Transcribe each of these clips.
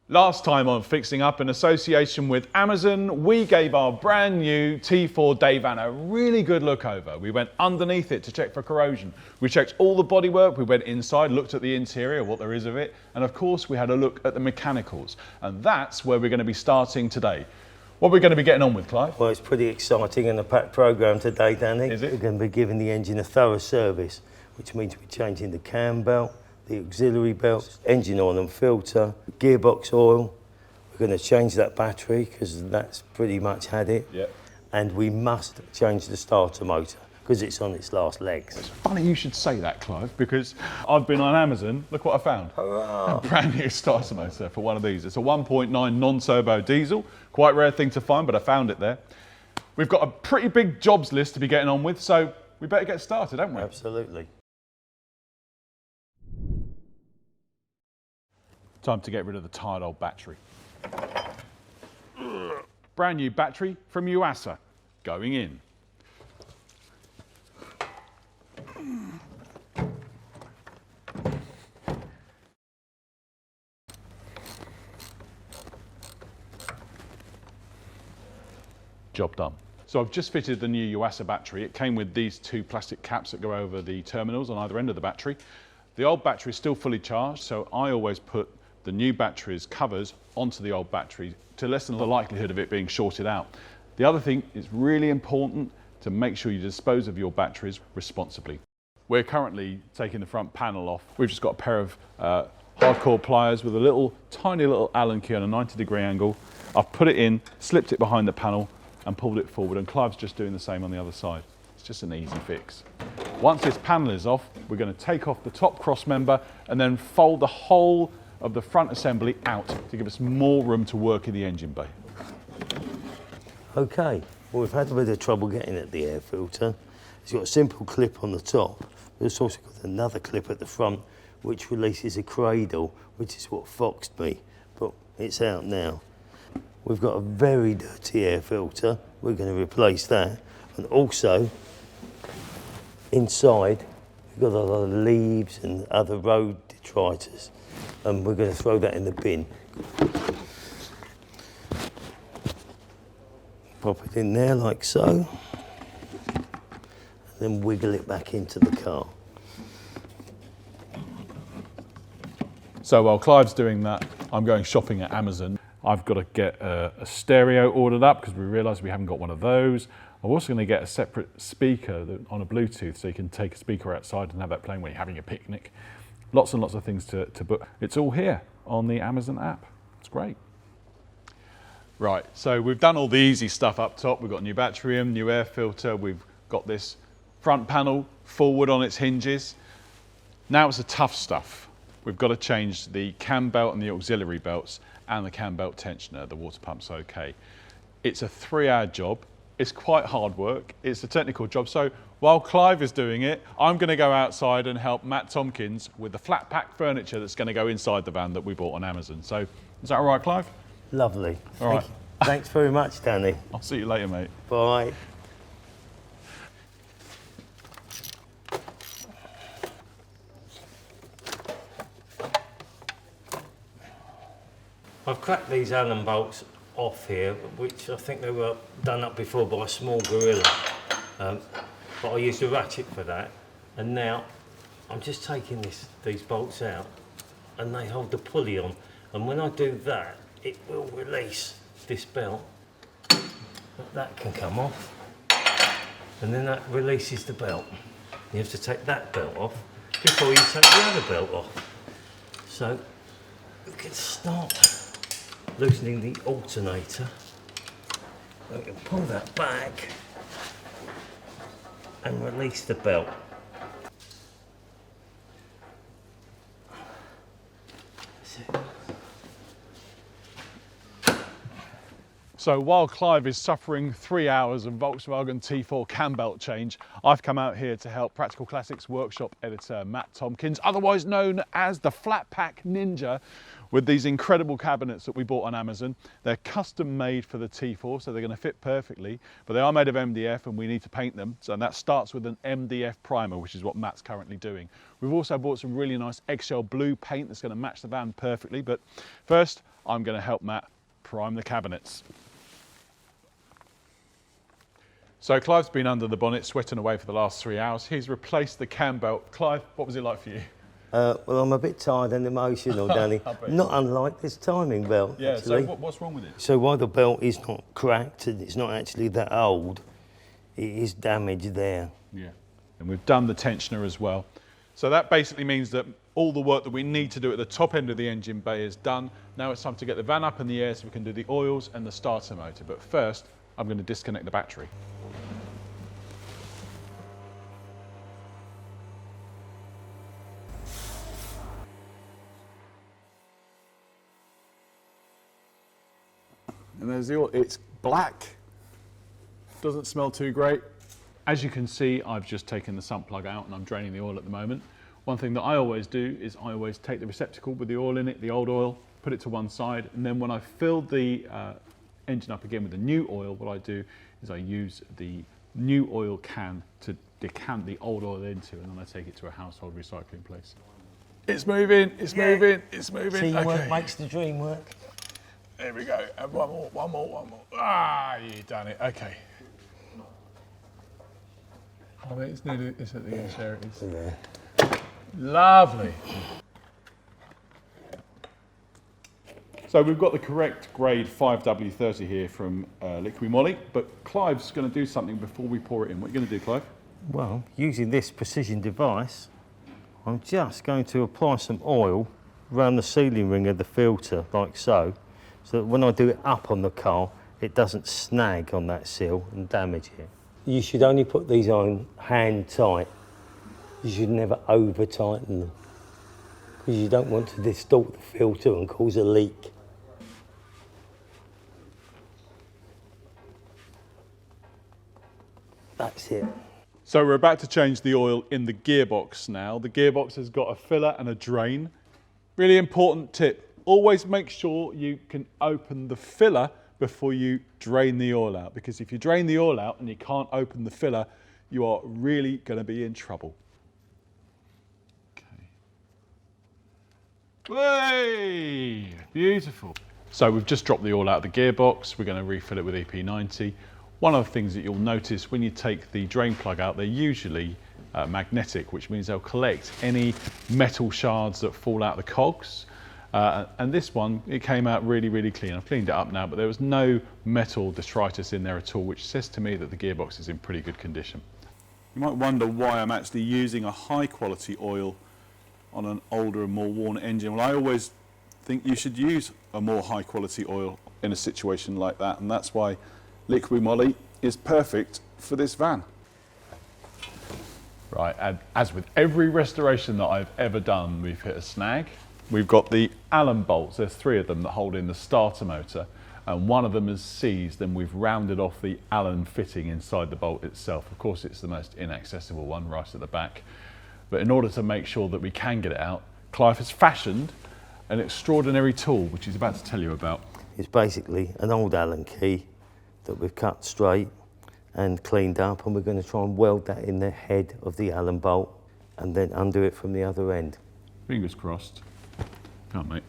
Last time on Fixing Up, in association with Amazon, we gave our brand new T4 Dayvan a really good look over. We went underneath it to check for corrosion. We checked all the bodywork, we went inside, looked at the interior, what there is of it, and of course we had a look at the mechanicals. And that's where we're going to be starting today. What are we going to be getting on with, Clive? Well, it's pretty exciting and a packed programme today, Danny. Is it? We're going to be giving the engine a thorough service, which means we're changing the cam belt, the auxiliary belts, engine oil and filter, gearbox oil. We're going to change that battery because that's pretty much had it. Yep. And we must change the starter motor because it's on its last legs. It's funny you should say that, Clive, because I've been on Amazon. Look what I found. Hurrah. A brand new starter motor for one of these. It's a 1.9 non-turbo diesel. Quite a rare thing to find, but I found it there. We've got a pretty big jobs list to be getting on with, so we better get started, don't we? Absolutely. Time to get rid of the tired old battery. Brand new battery from Yuasa going in. Job done. So I've just fitted the new Yuasa battery. It came with these two plastic caps that go over the terminals on either end of the battery. The old battery is still fully charged, so I always put the new battery's covers onto the old battery to lessen the likelihood of it being shorted out. The other thing is really important to make sure you dispose of your batteries responsibly. We're currently taking the front panel off. We've just got a pair of hardcore pliers with a tiny little Allen key on a 90-degree angle. I've put it in, slipped it behind the panel and pulled it forward, and Clive's just doing the same on the other side. It's just an easy fix. Once this panel is off, we're going to take off the top cross member and then fold the whole of the front assembly out to give us more room to work in the engine bay. Okay, well, we've had a bit of trouble getting at the air filter. It's got a simple clip on the top, but it's also got another clip at the front which releases a cradle, which is what foxed me, but it's out now. We've got a very dirty air filter. We're going to replace that. And also, inside, we've got a lot of leaves and other road detritus, and we're going to throw that in the bin. Pop it in there like so, and then wiggle it back into the car. So while Clive's doing that, I'm going shopping at Amazon. I've got to get a stereo ordered up because we realised we haven't got one of those. I'm also going to get a separate speaker on a Bluetooth so you can take a speaker outside and have that playing when you're having a picnic. Lots and lots of things to book. It's all here on the Amazon app. It's great. Right, so we've done all the easy stuff up top. We've got a new battery in, new air filter. We've got this front panel forward on its hinges. Now it's the tough stuff. We've got to change the cam belt and the auxiliary belts and the cam belt tensioner. The water pump's okay. It's a 3-hour job. It's quite hard work. It's a technical job. So while Clive is doing it, I'm going to go outside and help Matt Tompkins with the flat pack furniture that's going to go inside the van that we bought on Amazon. So is that all right, Clive? Lovely. All right. Thanks very much, Danny. I'll see you later, mate. Bye. I've cracked these Allen bolts off here, which I think they were done up before by a small gorilla. But I used a ratchet for that. And now I'm just taking these bolts out and they hold the pulley on. And when I do that, it will release this belt. That can come off. And then that releases the belt. You have to take that belt off before you take the other belt off. So we can start loosening the alternator. We can pull that back and release the belt. That's it. So while Clive is suffering 3 hours of Volkswagen T4 cam belt change, I've come out here to help Practical Classics workshop editor Matt Tompkins, otherwise known as the Flat Pack Ninja, with these incredible cabinets that we bought on Amazon. They're custom made for the T4, so they're going to fit perfectly, but they are made of MDF and we need to paint them. So that starts with an MDF primer, which is what Matt's currently doing. We've also bought some really nice eggshell blue paint that's going to match the van perfectly, but first I'm going to help Matt prime the cabinets. So Clive's been under the bonnet sweating away for the last 3 hours. He's replaced the cam belt. Clive, what was it like for you? Well, I'm a bit tired and emotional, Danny. Not unlike this timing belt, Yeah, actually. so what's wrong with it? So while the belt is not cracked and it's not actually that old, it is damaged there. Yeah, and we've done the tensioner as well. So that basically means that all the work that we need to do at the top end of the engine bay is done. Now it's time to get the van up in the air so we can do the oils and the starter motor. But first, I'm going to disconnect the battery. And there's the oil. It's black. Doesn't smell too great. As you can see, I've just taken the sump plug out and I'm draining the oil at the moment. One thing that I always do is I always take the receptacle with the oil in it, the old oil, put it to one side, and then when I've filled the engine up again with the new oil, what I do is I use the new oil can to decant the old oil into, and then I take it to a household recycling place. It's moving, it's moving, it's moving. Teamwork makes the dream work. There we go. And one more, one more, one more. Ah, you done it. Okay. I mean, it's nearly, it's at the end, there it is. Yeah. Lovely. So we've got the correct grade 5W30 here from Liquid Moly, but Clive's going to do something before we pour it in. What are you going to do, Clive? Well, using this precision device, I'm just going to apply some oil around the sealing ring of the filter, like so that when I do it up on the car, it doesn't snag on that seal and damage it. You should only put these on hand tight. You should never over tighten them because you don't want to distort the filter and cause a leak. That's it. So we're about to change the oil in the gearbox now. The gearbox has got a filler and a drain. Really important tip. Always make sure you can open the filler before you drain the oil out, because if you drain the oil out and you can't open the filler, you are really going to be in trouble. Okay. Hey, beautiful. So we've just dropped the oil out of the gearbox. We're going to refill it with EP90. One of the things that you'll notice when you take the drain plug out, they're usually magnetic, which means they'll collect any metal shards that fall out the cogs. And this one, it came out really, really clean. I've cleaned it up now, but there was no metal detritus in there at all, which says to me that the gearbox is in pretty good condition. You might wonder why I'm actually using a high quality oil on an older and more worn engine. Well, I always think you should use a more high quality oil in a situation like that, and that's why Liquid Moly is perfect for this van. Right, and as with every restoration that I've ever done, we've hit a snag. We've got the Allen bolts, there's 3 of them that hold in the starter motor, and one of them is seized, and we've rounded off the Allen fitting inside the bolt itself. Of course, it's the most inaccessible one right at the back. But in order to make sure that we can get it out, Clive has fashioned an extraordinary tool, which he's about to tell you about. It's basically an old Allen key that we've cut straight and cleaned up, and we're going to try and weld that in the head of the Allen bolt and then undo it from the other end. Fingers crossed. Can't, mate.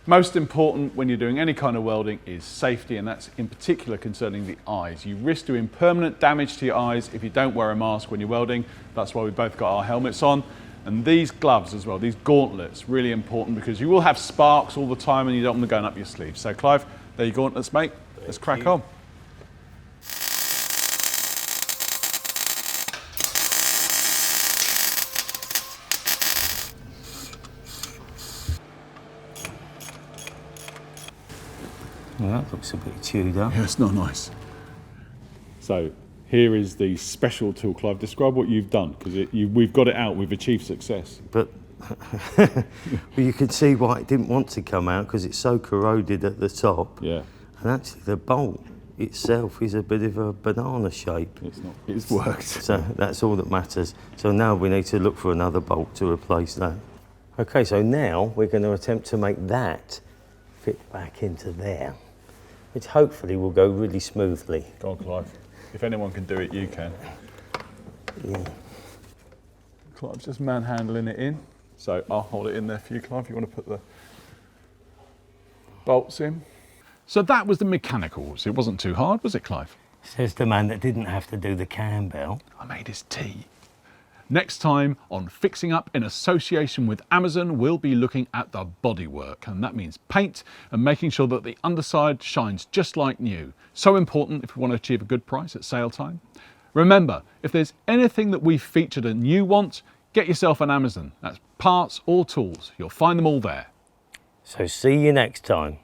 Most important when you're doing any kind of welding is safety, and that's in particular concerning the eyes. You risk doing permanent damage to your eyes if you don't wear a mask when you're welding. That's why we both got our helmets on. And these gloves as well, these gauntlets, really important because you will have sparks all the time and you don't want them going up your sleeve. So Clive, there you gauntlets, mate. Let's crack on. Well, that looks a bit chewed up. Yeah, it's not nice. So here is the special tool, Clive. Describe what you've done, because we've got it out, we've achieved success. But Well, you could see why it didn't want to come out because it's so corroded at the top. Yeah. And actually the bolt itself is a bit of a banana shape. It's not. It's worked. So that's all that matters. So now we need to look for another bolt to replace that. Okay, so now we're going to attempt to make that fit back into there, which hopefully will go really smoothly. Go on, Clive. If anyone can do it, you can. Yeah. Clive's just manhandling it in. So I'll hold it in there for you, Clive, if you want to put the bolts in. So that was the mechanicals. It wasn't too hard, was it, Clive? Says the man that didn't have to do the cam bell. I made his tea. Next time on Fixing Up in association with Amazon, we'll be looking at the bodywork, and that means paint and making sure that the underside shines just like new. So important if we want to achieve a good price at sale time. Remember, if there's anything that we've featured and you want, get yourself an Amazon. That's parts or tools. You'll find them all there. So see you next time.